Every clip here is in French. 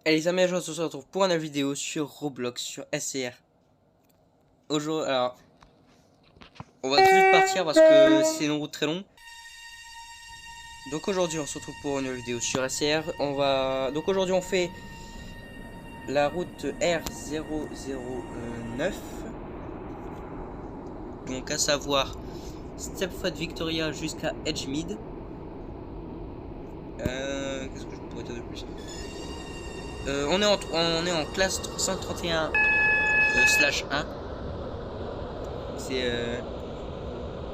Allez les amis, on se retrouve pour une nouvelle vidéo sur Roblox, sur SCR. Aujourd'hui, alors, on va tout de suite partir parce que c'est une route très longue. Donc aujourd'hui, on se retrouve pour une nouvelle vidéo sur SCR. Donc aujourd'hui, on fait la route R009. Donc à savoir Stepford Victoria jusqu'à Edgemead. Qu'est-ce que je pourrais dire de plus? On est en classe 331/1. C'est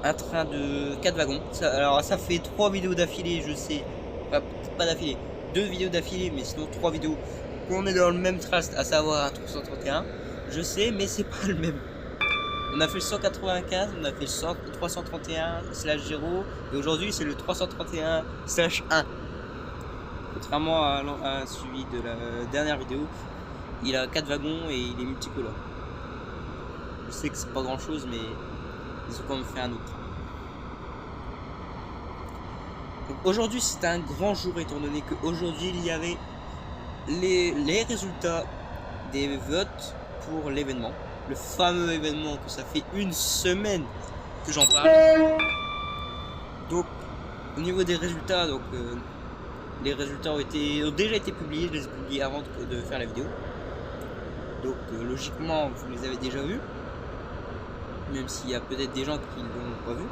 un train de 4 wagons. Alors ça fait 3 vidéos d'affilée, je sais. Enfin, pas d'affilée, 2 vidéos d'affilée, mais sinon 3 vidéos qu'on est dans le même train, à savoir un 331. Je sais, mais c'est pas le même. On a fait le 195, on a fait le 331/0, et aujourd'hui c'est le 331/1. Contrairement à celui de la dernière vidéo, il a 4 wagons et il est multicolore. Je sais que c'est pas grand chose, mais ils ont quand même fait un autre. Donc aujourd'hui c'est un grand jour, étant donné qu'aujourd'hui il y avait les résultats des votes pour l'événement. Le fameux événement que ça fait une semaine que j'en parle. Donc au niveau des résultats, les résultats ont déjà été publiés. Je les ai publiés avant de faire la vidéo. Donc logiquement vous les avez déjà vus, même s'il y a peut-être des gens qui ne l'ont pas vu.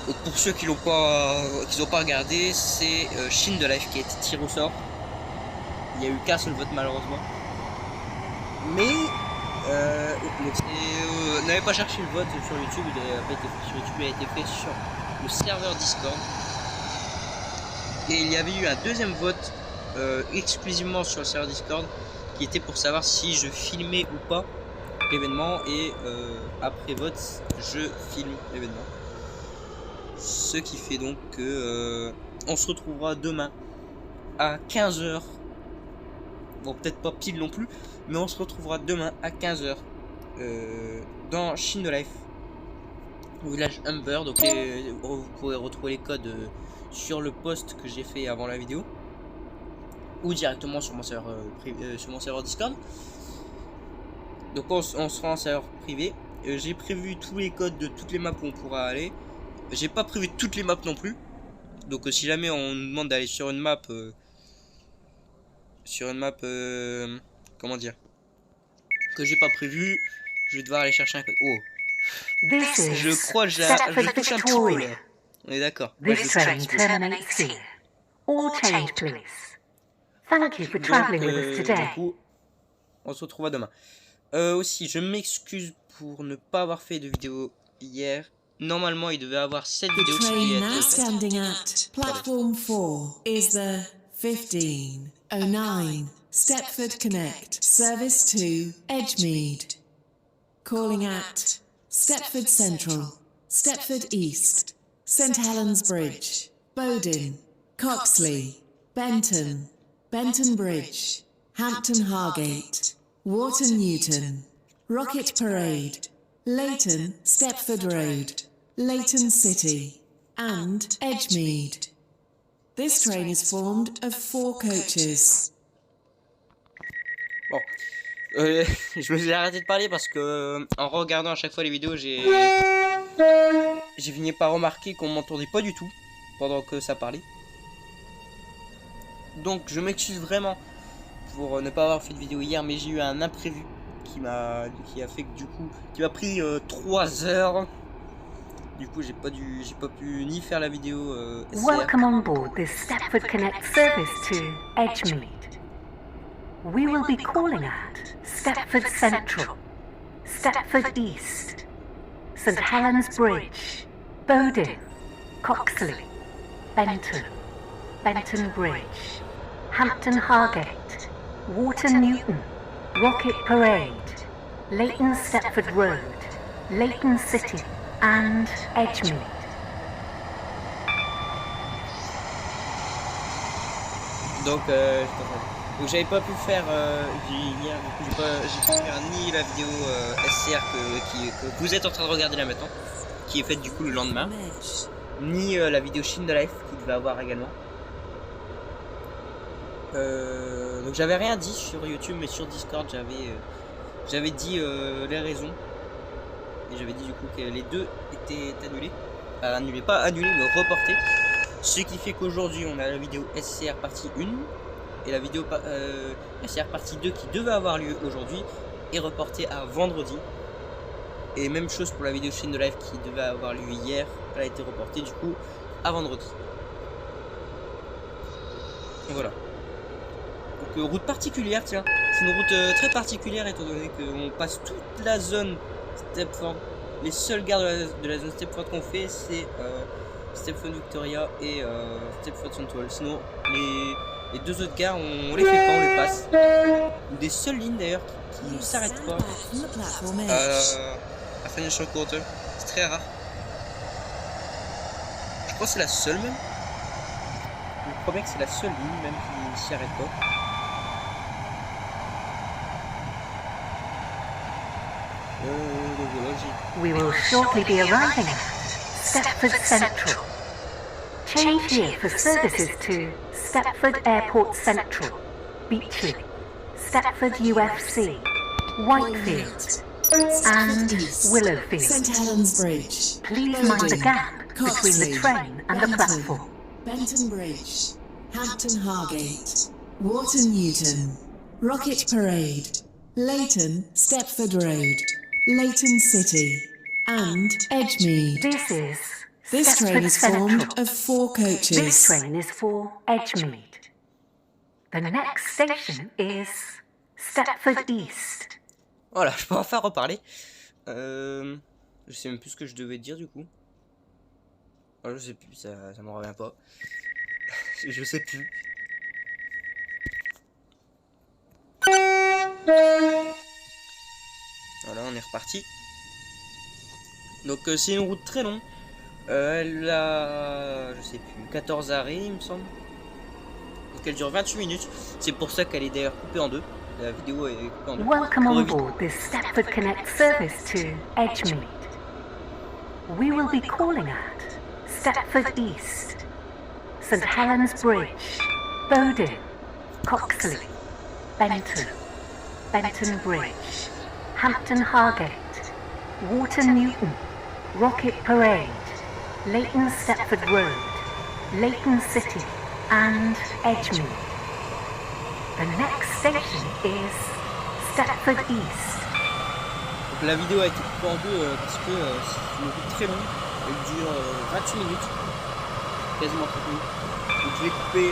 Donc pour ceux qui n'ont pas regardé, c'est Chine de Life qui a été tiré au sort. Il n'y a eu qu'un seul vote malheureusement. Mais n'avez pas cherché le vote sur YouTube, il n'a pas été fait sur YouTube, il a été fait sur le serveur Discord. Et il y avait eu un deuxième vote exclusivement sur le serveur Discord qui était pour savoir si je filmais ou pas l'événement, et après vote je filme l'événement. Ce qui fait donc que on se retrouvera demain à 15 h. Bon, peut-être pas pile non plus, mais on se retrouvera demain à 15 h dans Chine de Life, au village Humber. Donc vous pourrez retrouver les codes sur le post que j'ai fait avant la vidéo, ou directement sur mon serveur Discord. Donc on sera en serveur privé. J'ai prévu tous les codes de toutes les maps où on pourra aller. J'ai pas prévu toutes les maps non plus. Donc si jamais on nous demande d'aller sur une map, comment dire, que j'ai pas prévu, je vais devoir aller chercher un code. Oh, je crois que je touche un petit peu là. On est d'accord. This train terminates here. All change, please. Thank you for traveling with us today. Du coup, on se retrouvera demain. Aussi, je m'excuse pour ne pas avoir fait de vidéo hier. Normalement, il devait avoir 7 vidéos. The train now standing at platform 4 is the 1509 Stepford Connect service to Edgemead. Calling at Stepford Central, Stepford East, St Helens Bridge, Bowden, Coxley, Benton, Benton Bridge, Hampton Hargate, Wharton Newton, Rocket Parade, Leighton Stepford Road, Leighton City, and Edgemead. This train is formed of 4 coaches. Bon, je me suis arrêté de parler parce que en regardant à chaque fois les vidéos, j'ai fini par remarquer qu'on m'entendait pas du tout pendant que ça parlait. Donc je m'excuse vraiment pour ne pas avoir fait de vidéo hier, mais j'ai eu un imprévu qui a fait que du coup, qui m'a pris 3 heures. Du coup, j'ai pas pu ni faire la vidéo Welcome on board this Stepford Connect service to Edgemead. We will be calling at Stepford Central, Stepford East, St Helens Bridge, Bowden, Coxley, Benton, Benton Bridge, Hampton Hargate, Wharton Newton, Rocket Parade, Leighton Stepford Road, Leighton City, and Edgemead. Donc j'avais pas pu faire hier, du coup j'ai pu faire ni la vidéo SCR que vous êtes en train de regarder là maintenant, qui est faite du coup le lendemain, ni la vidéo Chine de Life qui devait avoir également. Donc j'avais rien dit sur YouTube, mais sur Discord j'avais dit les raisons. Et j'avais dit du coup que les deux étaient annulés. Annulés, pas annulés, mais reportés. Ce qui fait qu'aujourd'hui on a la vidéo SCR partie 1 et la vidéo SCR partie 2 qui devait avoir lieu aujourd'hui est reportée à vendredi. Et même chose pour la vidéo chaîne de live qui devait avoir lieu hier, elle a été reportée du coup à vendredi. Et voilà. Donc route particulière, tiens, c'est une route très particulière étant donné qu'on passe toute la zone Stepford. Les seules gares de la zone Stepford qu'on fait, c'est Stepford Victoria et Stepford Central. Sinon, les deux autres gares, on les fait pas, on les passe. Des seules lignes d'ailleurs qui ne s'arrêtent pas à Financial Quarter. C'est très rare. Je crois que c'est la seule même. Je crois bien que c'est la seule ligne même qui ne s'y arrête pas. We will shortly be arriving at Stepford Central. Change here for services to Stepford Airport Central, Beachley, Stepford UFC, Whitefield, and Willowfield. St Helens Bridge. Please mind the gap between the train and the platform. Benton Bridge, Hampton Hargate, Wharton Newton, Rocket Parade, Leighton Stepford Road, Leighton City, and Edgemead. This train is formed of 4 coaches. This train is for Edgemead. The next station is Stepford East. Voilà, je peux enfin reparler. Je sais même plus ce que je devais dire du coup. Oh, je sais plus, ça m'en revient pas. Je sais plus. Voilà, on est reparti. Donc c'est une route très longue. Elle a, je sais plus, 14 arrêts il me semble. Donc elle dure 28 minutes. C'est pour ça qu'elle est d'ailleurs coupée en deux. La vidéo est coupée en deux. Welcome on board this Stepford Connect service to Edgemead. We will be calling at Stepford East, St Helens Bridge, Bowden, Coxley, Benton, Benton Bridge, Hampton Hargate, Wharton Newton, Rocket Parade, Leighton Stepford Road, Leighton City, and Edgemead. The next station is Stepford East. Donc la vidéo a été coupée en deux parce que c'est une route très longue. Elle dure 28 minutes, quasiment 30 minutes. Donc je l'ai coupé,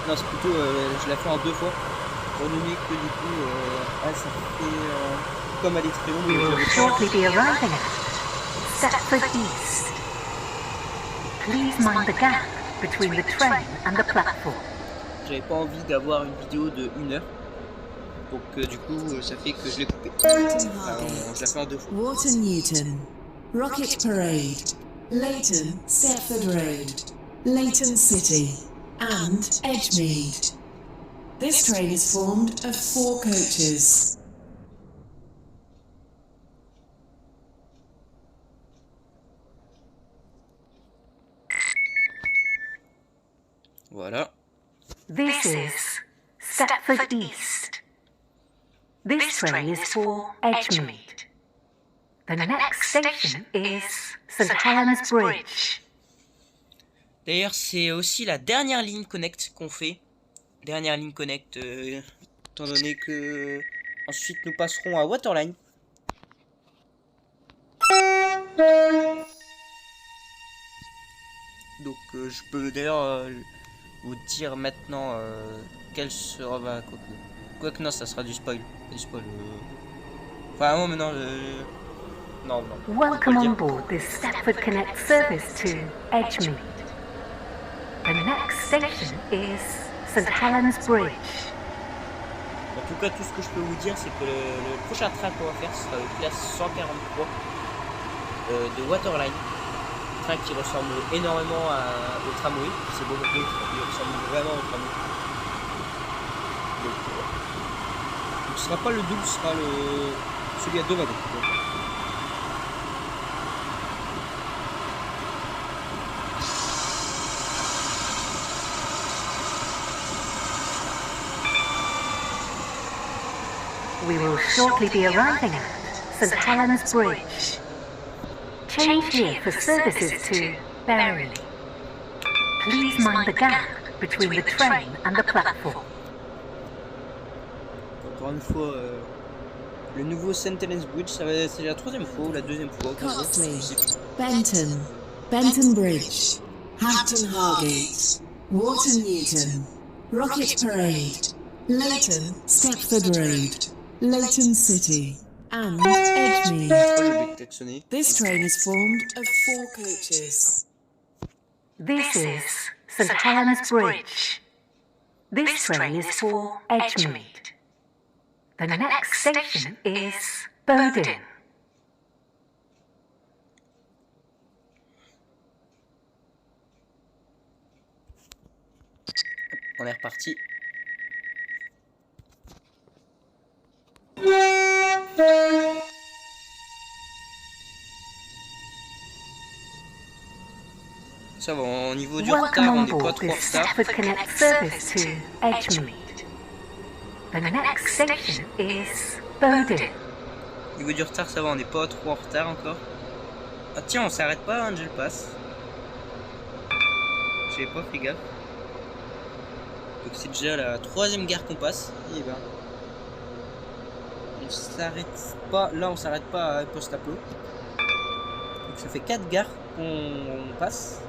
non c'est plutôt, je l'ai fait en 2 fois. Pour donner que du coup, ça fait, comme elle est très longue, We will shortly be arriving at Stepford East. Please mind the gap between the train and the platform. J'avais pas envie d'avoir une vidéo de 1 heure. Donc du coup, ça fait que je l'ai coupé. Hampton Je Hargate, l'ai fait en 2 fois. Wharton Newton, Rocket Parade, Leighton Stepford Road, Leighton City, and Edgemead. This train is formed of 4 coaches. Voilà. This is Stepford East. This train is for Edgemead. The next station is St Helens Bridge. D'ailleurs, c'est aussi la dernière ligne connect qu'on fait. Dernière ligne connect, étant donné que ensuite nous passerons à Waterline. Donc je peux d'ailleurs vous dire maintenant quelle sera... Bah, quoique non, ça sera du spoil. Du spoil enfin non, mais non, non. Welcome on board this Stepford Connect service to Edgemead. The next station is St Helens Bridge. En tout cas, tout ce que je peux vous dire, c'est que le prochain train qu'on va faire sera le classe 143 de Waterline. Un train qui ressemble énormément au tramway. C'est beau, il ressemble vraiment au tramway. Donc, ce sera pas le double, ce sera celui à 2 wagons. We will shortly be arriving at St. Helens Bridge. Change here for services to Berrily. Please mind the gap between the train and the platform. Encore une fois, le nouveau St. Helens Bridge, c'est la troisième fois ou la deuxième fois. Coxley, Benton, Benton Bridge, Hampton Hargate, Wharton Newton, Rocket Parade, Leighton, Stepford Road, Leighton City, and Edgemead. Oh, j'ai oublié de klaxonner. This train is formed of 4 coaches. This is St. Helens Bridge. This train is for Edgemead. The next station is Bowden. On est reparti. Ça va, au niveau du retard, Welcome on on n'est pas board trop en this retard. Stafford Connect service to Edgemead. The next station is Bowden. Au niveau du retard, ça va, on n'est pas trop en retard encore. Ah tiens, on s'arrête pas à Angel Pass. J'avais pas fait gaffe. Donc c'est déjà la troisième gare qu'on passe. Et ben, on s'arrête pas. Là, on s'arrête pas à Post-Apo. Donc ça fait 4 gares qu'on passe.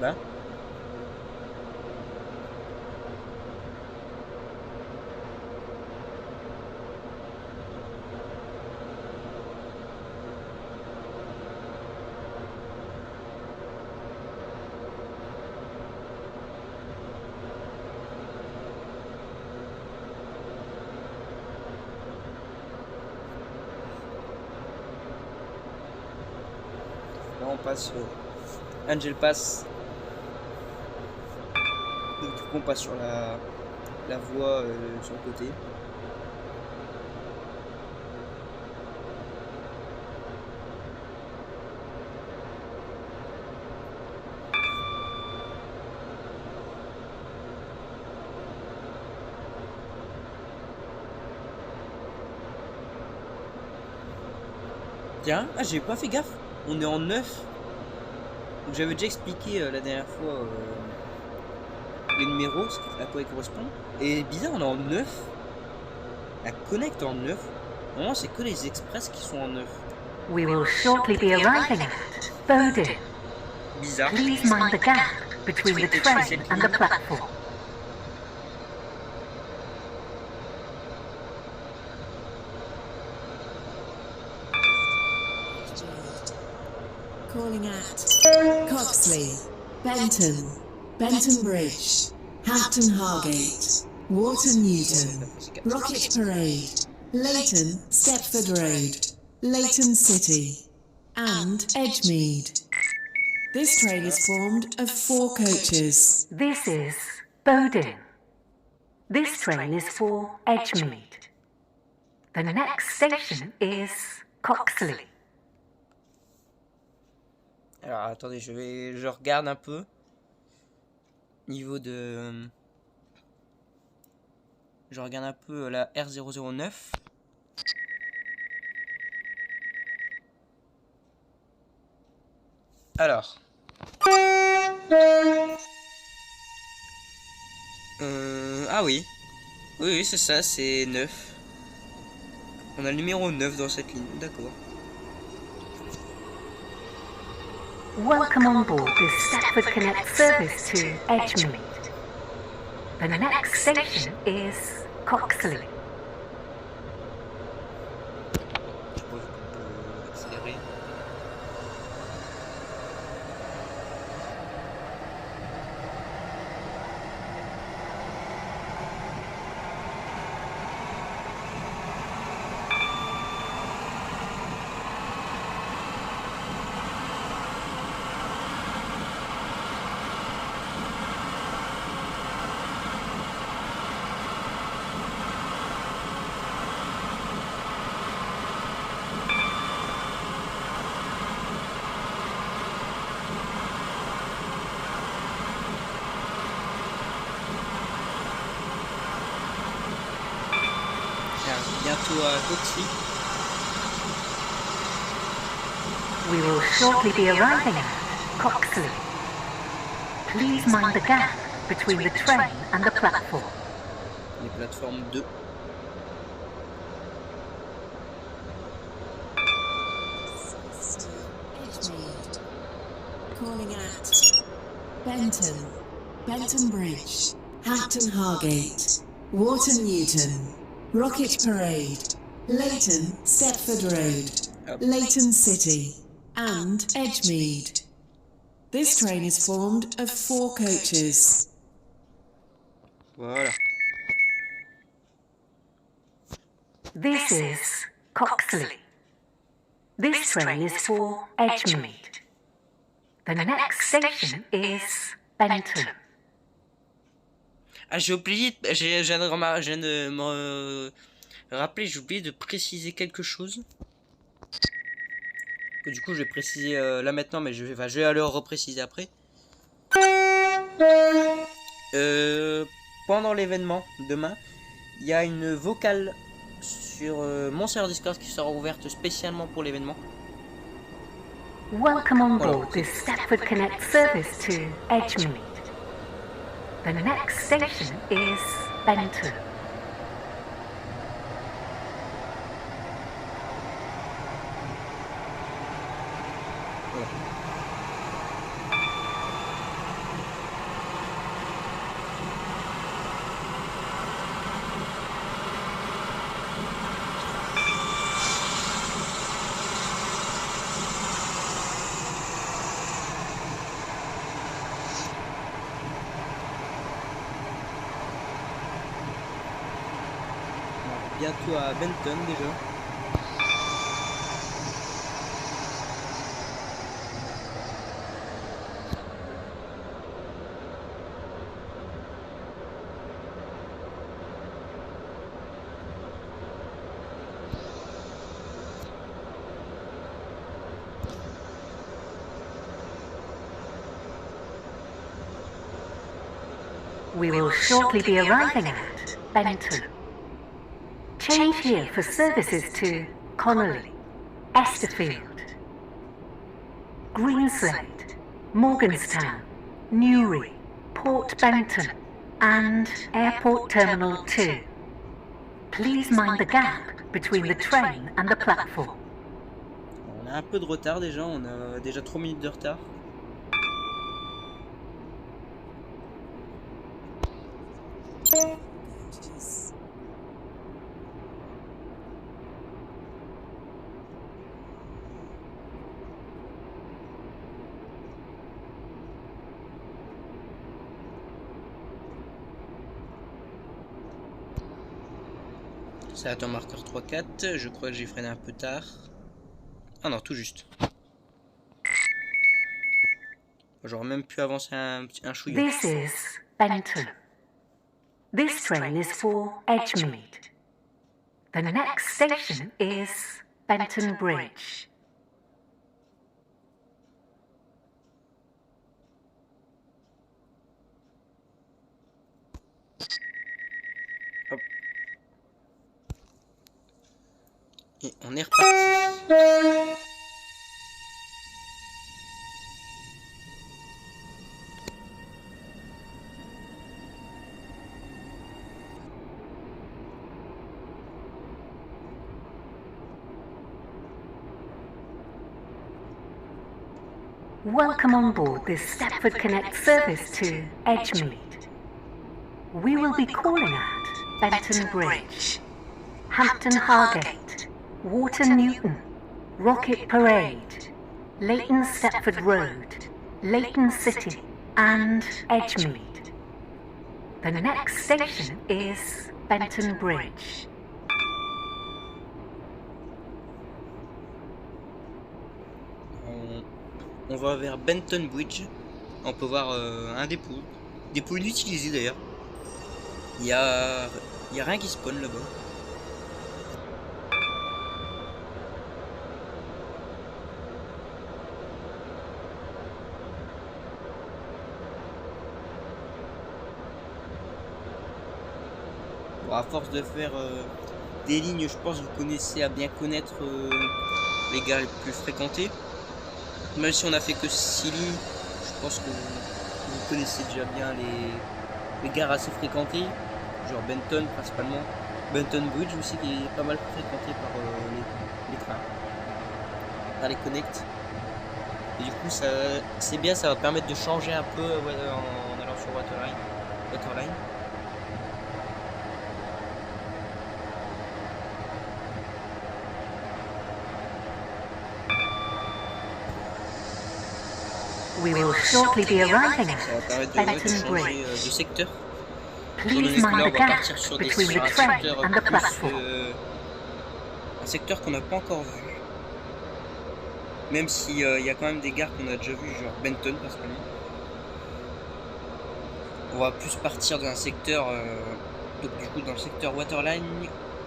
Ben. Là, on passe Angel Pass. Donc, du coup, on passe sur la voie sur le côté. Tiens, ah, j'ai pas fait gaffe. On est en 9. Donc j'avais déjà expliqué la dernière fois les numéros, à quoi ils correspondent. Et bizarre, on est en 9. La Connect est en 9. Normalement, c'est que les express qui sont en 9. We will shortly be arriving at Bowden. Bizarre. Please mind the gap between the train and the platform. Calling at Coxley, Benton, Benton Bridge, Hampton Hargate, Wharton Newton, Rocket Parade, Leighton, Stepford Road, Leighton City, and Edgemead. This train is formed of 4 coaches. This is Bowden. This train is for Edgemead. The next station is Coxley. Alors attendez, je regarde un peu. Niveau de... Je regarde un peu la R009. Alors. Ah oui. Oui, c'est ça, c'est 9. On a le numéro 9 dans cette ligne, d'accord. Welcome on board this Stafford Connect service to Edgemead. The next station is Coxley. Je suppose qu'on peut accélérer. bientôt à Coxley. We will shortly be arriving at Coxley. Please mind the gap between the train and the platform. Les plateformes 2. Edgemead. Calling at Benton, Benton Bridge, Hampton Hargate, Wharton Newton, Rocket Parade, Leighton Stepford Road, Leighton City, and Edgemead. This train is formed of 4 coaches. Voilà. This is Coxley. This train is for Edgemead. The next station is Benton. Ah, j'ai oublié, je viens de me rappeler, j'ai oublié de préciser quelque chose. Que du coup, je vais préciser là maintenant, mais je vais aller repréciser après. Pendant l'événement, demain, il y a une vocale sur mon serveur Discord qui sera ouverte spécialement pour l'événement. Welcome on board this Stepford Connect service to Edgemead. The next station is Benton. Bientôt à Benton déjà. We will shortly be arriving at Benton. Change here for services to Connolly, Esterfield, Greenslade, Morganstown, Newry, Port Benton, and Airport Terminal 2. Please mind the gap between the train and the platform. On a un peu de retard déjà, on a déjà 3 minutes de retard. Ça attend marqueur 3-4, je crois que j'ai freiné un peu tard. Ah non, tout juste. J'aurais même pu avancer un chouillon. This is Benton. This train is for Edgemead. The next station is Benton Bridge. Et on est reparti. Welcome on board this Stepford Connect service to Edgemead. We will be calling at Benton Bridge, Hampton Hargate, Wharton Newton, Rocket Parade, Leighton Stepford Road, Leighton City, and Edgemead. The next station is Benton Bridge. On va vers Benton Bridge. On peut voir un dépôt. Dépôt inutilisé d'ailleurs. Il y a rien qui spawn là-bas. Bon, à force de faire des lignes, je pense que vous connaissez à bien connaître les gares les plus fréquentées. Même si on a fait que 6 lignes, je pense que vous connaissez déjà bien les gares assez fréquentées, genre Benton principalement. Benton Bridge aussi qui est pas mal fréquenté par les trains, par les connects. Et du coup c'est bien, ça va permettre de changer un peu en allant sur Waterline. We will shortly be arriving Ça va at permettre de Benton changer Bridge. de secteur. Please Là, mind on the va gap partir sur between the un train secteur and the plus, platform. un secteur qu'on n'a pas encore vu. Même si il y a quand même des gares qu'on a déjà vues, genre Benton principalement. On va plus partir dans un secteur, donc du coup dans le secteur Waterline,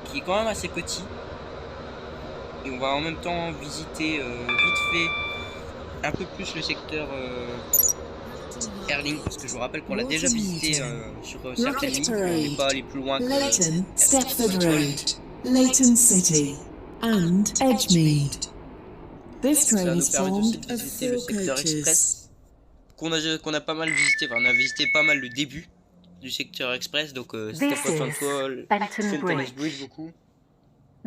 qui est quand même assez petit. Et on va en même temps visiter vite fait un peu plus le secteur Airlink, parce que je vous rappelle qu'on l'a déjà visité sur certaines lignes, on n'est pas allé plus loin que Leighton, Stepford Road, Leighton City, and Edgemead. This ça va train nous is permettre aussi formed de of visiter le 4 secteur coaches. Express, qu'on a pas mal visité, enfin on a visité pas mal le début du secteur Express, donc This Stepford is Central, Benton St. Thomas Bridge. Bridge beaucoup.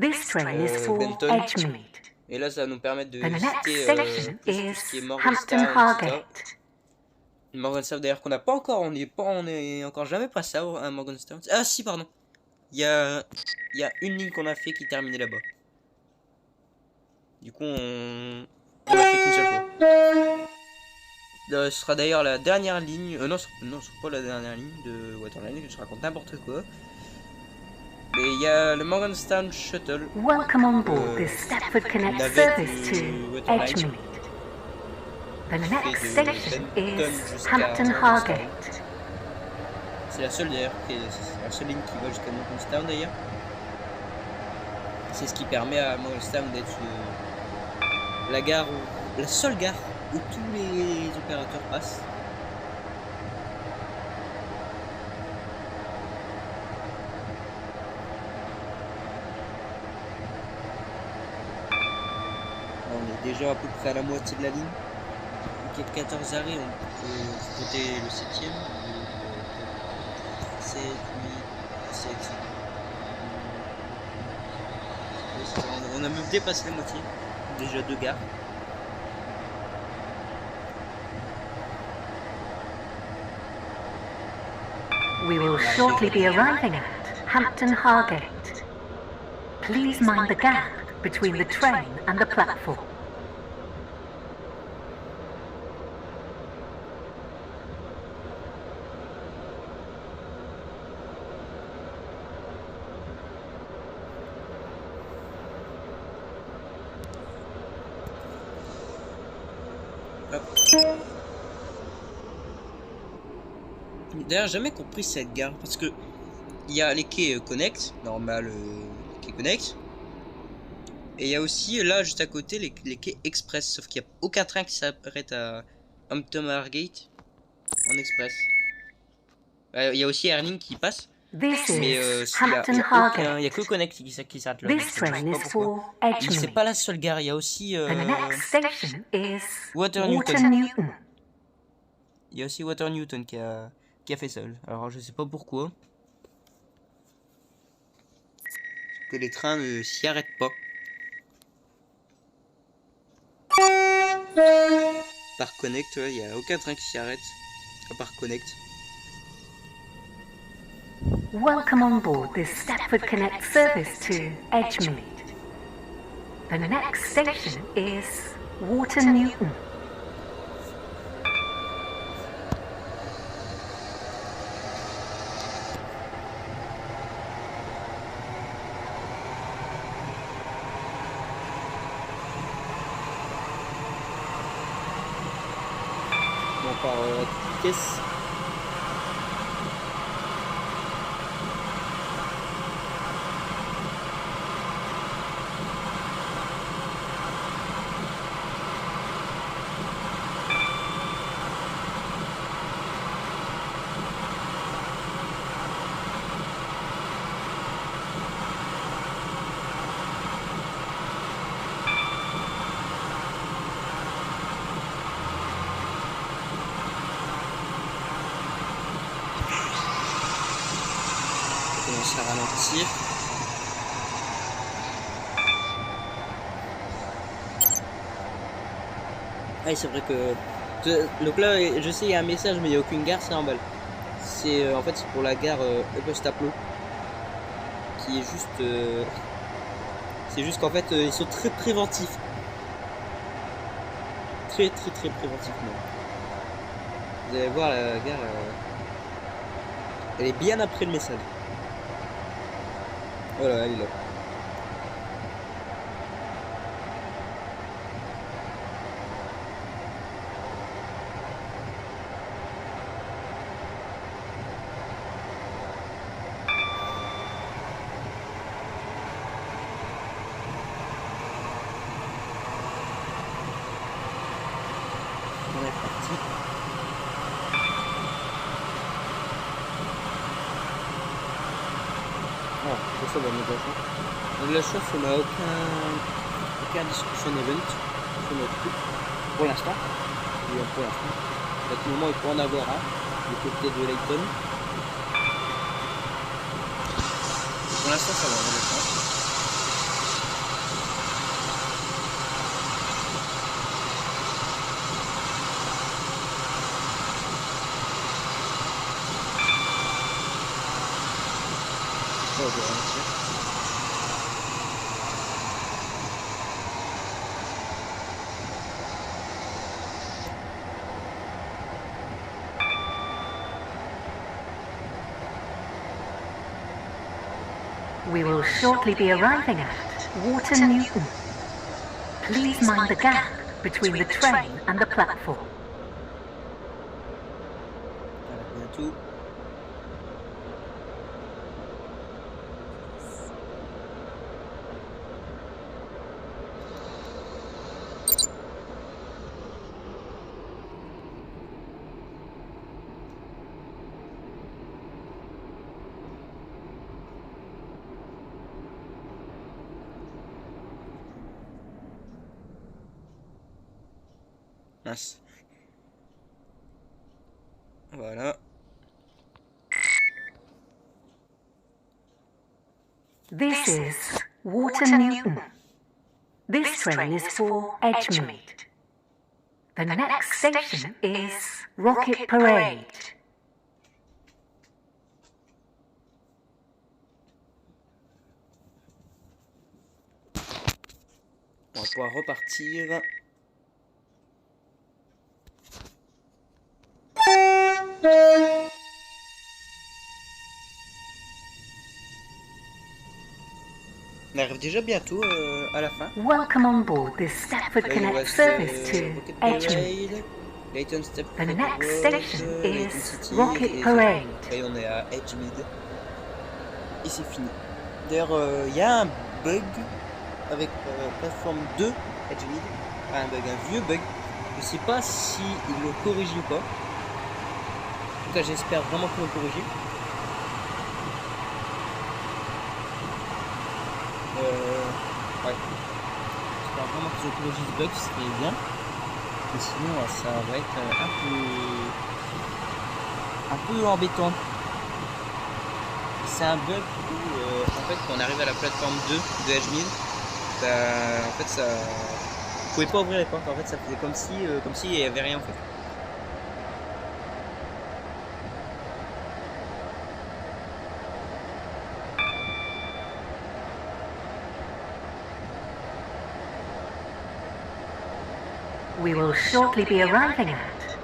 This train is for Benton. Edgemead. Et là ça va nous permettre de The next visiter station plus tout is ce qui est Hampton Morgantown, etc. Hargate. Morgantown d'ailleurs qu'on n'a pas encore, on est encore jamais passé à Morgantown. Ah si pardon, il y a une ligne qu'on a fait qui terminait là-bas. Du coup on l'a fait qu'une seule fois. Ce sera d'ailleurs la dernière ligne, non ce sera pas la dernière ligne de Waterline, je raconte n'importe quoi. Mais il y a le Morgantown Shuttle. Welcome on board this Stepford Connect navette service du to Waterline. Edgemead. The next de station Benton is jusqu'à Hampton Morgantown. Hargate. C'est la seule d'ailleurs, c'est la seule ligne qui va jusqu'à Morgantown d'ailleurs. C'est ce qui permet à Morgantown d'être la seule gare où tous les opérateurs passent. Là, on est déjà à peu près à la moitié de la ligne. Donc, il y a 14 arrêts, on peut compter le 7ème. 7, 8, 7. On a même dépassé la moitié. Déjà 2 gares. We will shortly be arriving at Hampton Hargate. Please mind the gap between the train and the platform. D'ailleurs, j'ai jamais compris cette gare parce que il y a les quais Connect, normal, quai Connect, et il y a aussi là juste à côté les quais Express, sauf qu'il n'y a aucun train qui s'arrête à Hampton Hargate en Express. Il y a aussi Airlink qui passe, This mais is il y a Hampton y a Hargate. que Connect qui s'arrête là. This Je sais pas train is pourquoi. for Mais c'est Edgemead. pas la seule gare, il y a aussi The next station is Water-Newton. Water-Newton. Il y a aussi Water-Newton qui a fait ça. Alors je sais pas pourquoi. Que les trains ne s'y arrêtent pas. Par Connect, il n'y a aucun train qui s'y arrête. À part Connect. Welcome on board this Stepford Connect service to Edgemead. The next station is Water-Newton. Bon, par vitesse. ralentir. Ah oui, c'est vrai que... Donc là, je sais, il y a un message, mais il n'y a aucune gare, c'est normal. C'est en fait, c'est pour la gare Upper-Stapleau. Qui est juste... C'est juste qu'en fait, ils sont très préventifs. Très préventifs même. Vous allez voir, la gare... elle est bien après le message. Voilà, elle est là. On est parti. Ah, c'est ça, bah, on a de la chance. On a de la chance, on n'a aucun discussion event sur notre truc. Pour l'instant. Pour l'instant. À tout moment, il peut en avoir un. Du côté de Layton. Pour l'instant, ça va, on a de la chance. Oh, je vais ralentir. We will shortly be arriving at Water Newton. Please mind the gap between the train and the platform. Voilà, bientôt. Mince. Voilà. This is Water Newton. This train is for Edgemead. The next station is Rocket Parade. On va pouvoir repartir. On arrive déjà bientôt à la fin. Welcome on board this Stepford Là, il nous Connect reste service to Rocket Edgemead. Parade, Layton Stepford The next Road, station Layton is City, Rocket et Parade. et on est à Edgemead. Et c'est fini. D'ailleurs, il y a un bug avec plateforme 2 Edgemead. Enfin, un bug, un vieux bug. Je sais pas si ils l'ont corrigé ou pas. En tout cas, j'espère vraiment qu'ils l'ont corrigé. Ouais. J'espère vraiment qu'ils ont corrigé ce bug, ce serait bien. Mais sinon, ça va être un peu embêtant. C'est un bug où, en fait, quand on arrive à la plateforme 2 de Edgemead, en fait, ça, vous pouvez pas ouvrir les portes. En fait, ça faisait comme si il y avait rien en fait. We will shortly be arriving at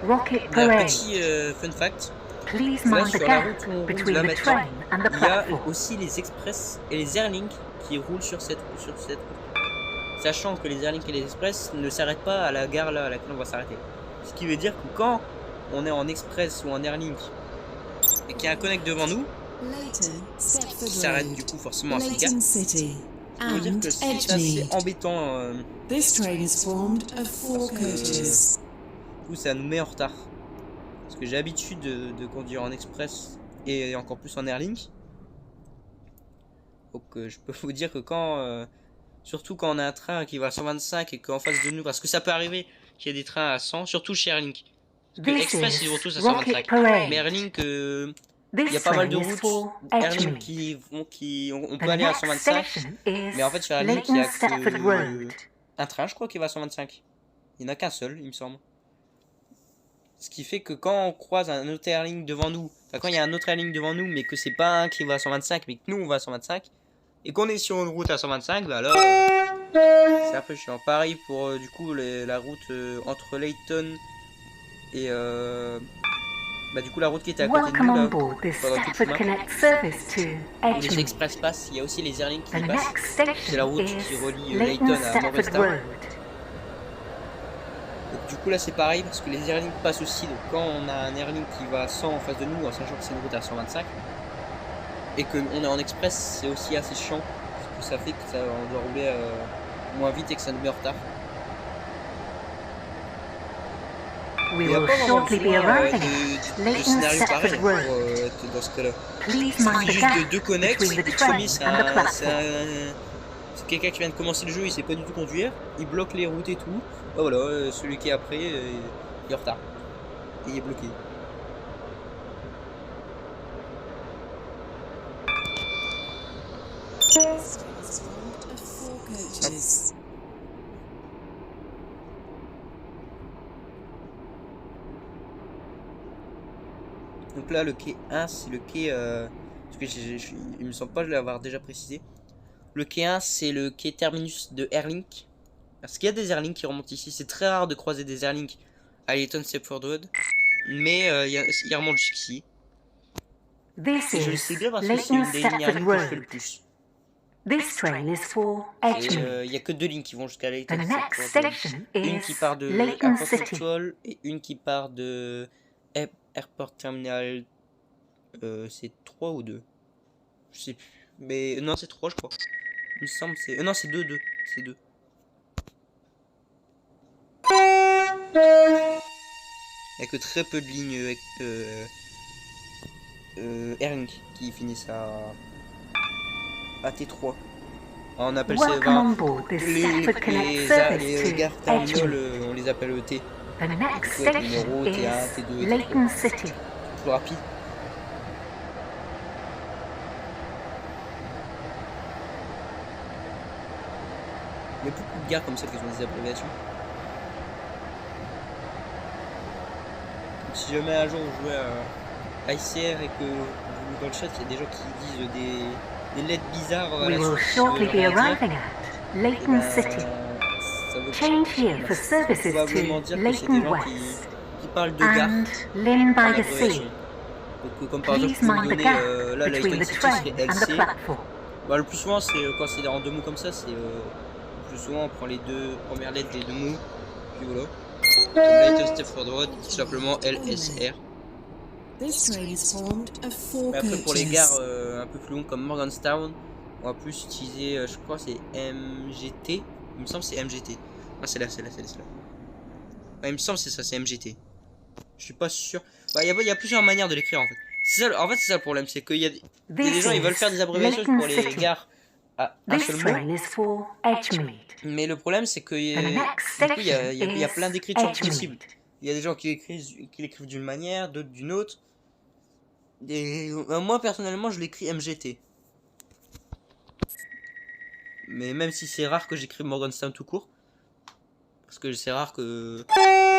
Rocket D'ailleurs, Parade. petit fun fact, Please là mind the sur la gap route où on roule between là the maintenant, train and the il y a platform. aussi les express et les airlinks qui roulent sur cette route. Sachant que les airlinks et les express ne s'arrêtent pas à la gare là à laquelle on va s'arrêter. Ce qui veut dire que quand on est en express ou en airlink et qu'il y a un connect devant nous, Layton, qui Stepford s'arrête Road, du coup forcément à cette gare, Layton City, ça veut dire and que c'est assez Edgemead. embêtant. This train is formed of 4 coaches. Du coup, ça nous met en retard. Parce que j'ai l'habitude de conduire en express et encore plus en airlink. Donc je peux vous dire que quand, surtout quand on a un train qui va à 125 et qu'en face de nous, parce que ça peut arriver qu'il y ait des trains à 100, surtout chez Airlink. Parce que This Express ils vont is tous à Rocket 125. Parade. Mais Airlink, il y a This pas mal de train is routes for Airlink Edgemead. on peut The aller à next 125. station is Mais en fait, sur Airlink, il y Leighton a Stratford que Road. un train, je crois, qui va à 125. Il n'y en a qu'un seul, il me semble. Ce qui fait que quand on croise un autre Airlink devant nous, enfin quand il y a un autre Airlink devant nous, mais que c'est pas un qui va à 125, mais que nous on va à 125, et qu'on est sur une route à 125, bah alors c'est un peu chiant. Pareil pour du coup la route entre Leighton et bah du coup la route qui était à côté de Welcome nous on là, board this pendant tout le Stafford chemin, Connect service to où les Edgemead. express passent, il y a aussi les Airlink The qui passent. next C'est la station route is qui relie Leighton Leighton à Stratford Morristown. Road. Donc, du coup là c'est pareil parce que les Airlink passent aussi. Donc quand on a un Airlink qui va à 100 en face de nous, en sachant que c'est une route à 125, et qu'on est en express, c'est aussi assez chiant parce que ça fait que on doit rouler moins vite et que ça nous met en retard. We Il n'y a will pas vraiment shortly be besoin arriving de at Leighton scénario pareil Stratford pour Road. être dans ce cas-là. Please Il mind suffit the juste gap de deux connexes. between the Le train premier c'est and the platform. c'est quelqu'un qui vient de commencer le jeu, il sait pas du tout conduire, il bloque les routes et tout. Bah voilà, celui qui est après, il est en retard. Et il est bloqué. This train is formed of 4 coaches. Donc là, le quai 1, c'est le quai... parce que il me semble pas l'avoir déjà précisé. Le quai 1, c'est le quai terminus de Airlink. Parce qu'il y a des Airlink qui remontent ici. C'est très rare de croiser des Airlink à Leighton Stratford Road. Mais il remonte jusqu'ici. This Et je le is sais bien parce que c'est Leighton une des lignes Stratford Airlink que je fais le Road. plus. This train is for Et Edgemead. il n'y a que deux lignes qui vont jusqu'à The Leighton next Stratford Road. station Une is qui part de Leighton Airport City. Central et une qui part de Airport Terminal. C'est 3 ou 2? Je sais plus. Mais non, c'est 3 je crois. Il me semble c'est... non, c'est 2, 2. C'est 2. Il n'y a que très peu de lignes Airlink qui finissent à T3. On appelle ça... Welcome on board this Stafford Connect service les to gares terminales, Edgemead. on les appelle T. The next Ouais, station numéro, T1, is T2, Leighton City. Plus rapide. Il y a beaucoup de gares comme ça qui ont des abréviations. Donc, si jamais un jour vous jouez à ICR et que dans le chat il y a des gens qui disent des lettres bizarres à We la will suite shortly de be leur dire, arriving at eh Leighton ben, City. ça veut Change here for services probablement to dire que c'est des Leighton gens West qui parlent de gares and Lynn en by the Sea. abréviation. Donc comme par exemple Please je peux mind vous the donner gap là between Leighton the City train serait and the LC. platform. Bah, le plus souvent c'est quand c'est en deux mots comme ça, c'est le plus souvent on prend les deux premières lettres des deux mots, puis voilà. Comme Leighton Stratford Road, tout simplement LSR. This train is formed of 4 Mais après pour les coaches. gares un peu plus longues comme Morgantown, on va plus utiliser, je crois c'est MGT. Il me semble c'est MGT. Ah c'est là. Ouais, il me semble c'est ça, c'est MGT. Je suis pas sûr. Bah il y a plusieurs manières de l'écrire en fait. C'est ça, en fait c'est ça le problème, c'est qu'il y a des gens ils veulent faire des abréviations pour les gares à un This seul train mot. is for Edgemead. Mais le problème c'est que The next du coup, il y a station plein d'écritures is possibles. Edgemead. Il y a des gens qui l'écrivent d'une manière, d'autres d'une autre. Et moi personnellement je l'écris MGT. Mais même si c'est rare que j'écrive Morgantown tout court. Parce que c'est rare que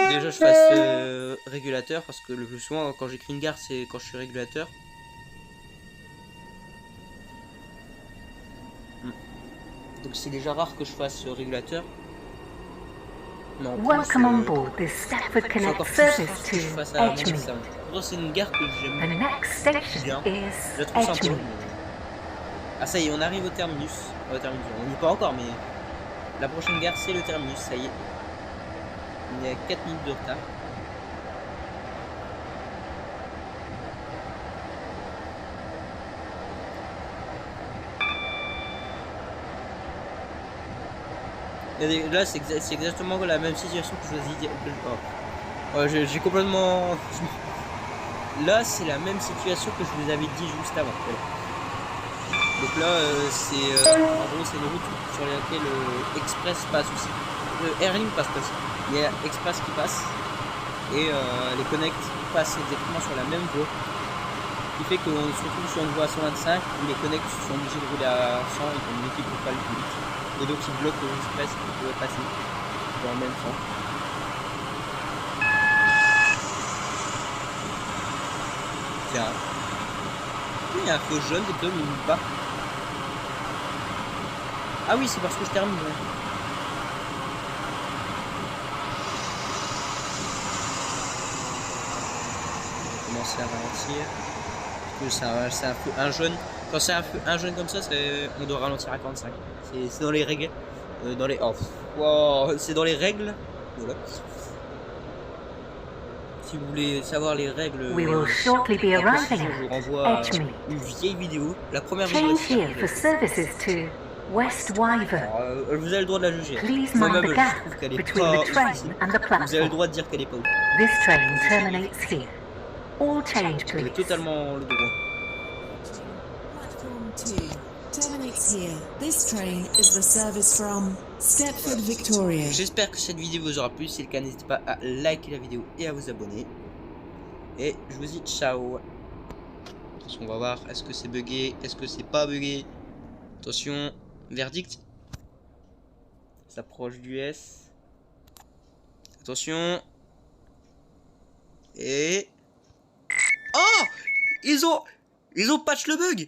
déjà je fasse régulateur. Parce que le plus souvent quand j'écris une gare c'est quand je suis régulateur. Donc c'est déjà rare que je fasse régulateur. Mais en plus, Welcome on board this Stafford c'est Connect encore plus service rare que je to fasse à Edgemead. Morgantown. Pourtant c'est une gare que The j'aime next station bien. is Je la trouve sympa. Edgemead. Ah ça y est, on arrive au terminus. On n'y est pas encore, mais la prochaine gare c'est le terminus, ça y est. Il y a 4 minutes de retard. Là c'est exactement la même situation que je vous ai dit. Oh, j'ai complètement... Là c'est la même situation que je vous avais dit juste avant. Voilà. Donc là, en gros, c'est une route sur laquelle Express passe aussi. Airlink passe pas aussi. Il y a Express qui passe. Et les Connect passent exactement sur la même voie. qui fait qu'on se retrouve sur une voie à 125 où les connects sont obligés de rouler à 100 et qu'on multiplie pas le plus vite. Et donc ils bloquent les express qui pourraient passer dans le même sens. Tiens. Il y a un feu jaune et deux minutes pas. Ah oui, c'est parce que je termine. Ouais. On va commencer à ralentir. C'est un jaune. Quand c'est un jaune comme ça, on doit ralentir à 45. C'est dans les règles. C'est dans les règles. Voilà. Si vous voulez savoir les règles, We will shortly be arriving je vous renvoie à at Edgemead. une vieille vidéo. La première vidéo. Change here for services to West Wyvern. Vous avez le droit de la juger. Please Moi-même, mind the je gap trouve qu'elle est between pas the train oufissime. and the Vous avez le platform. droit de dire qu'elle est pas ouf. This train terminates here. All change, Vous avez please. totalement le droit. Platform 2 terminates here. This train is the service from Stepford, Victoria. J'espère que cette vidéo vous aura plu. Si c'est le cas, n'hésitez pas à liker la vidéo et à vous abonner. Et je vous dis ciao. Attention, on va voir. Est-ce que c'est bugué? Est-ce que c'est pas bugué? Attention. Verdict. S'approche du S. Attention. Et... Oh! Ils ont patch le bug!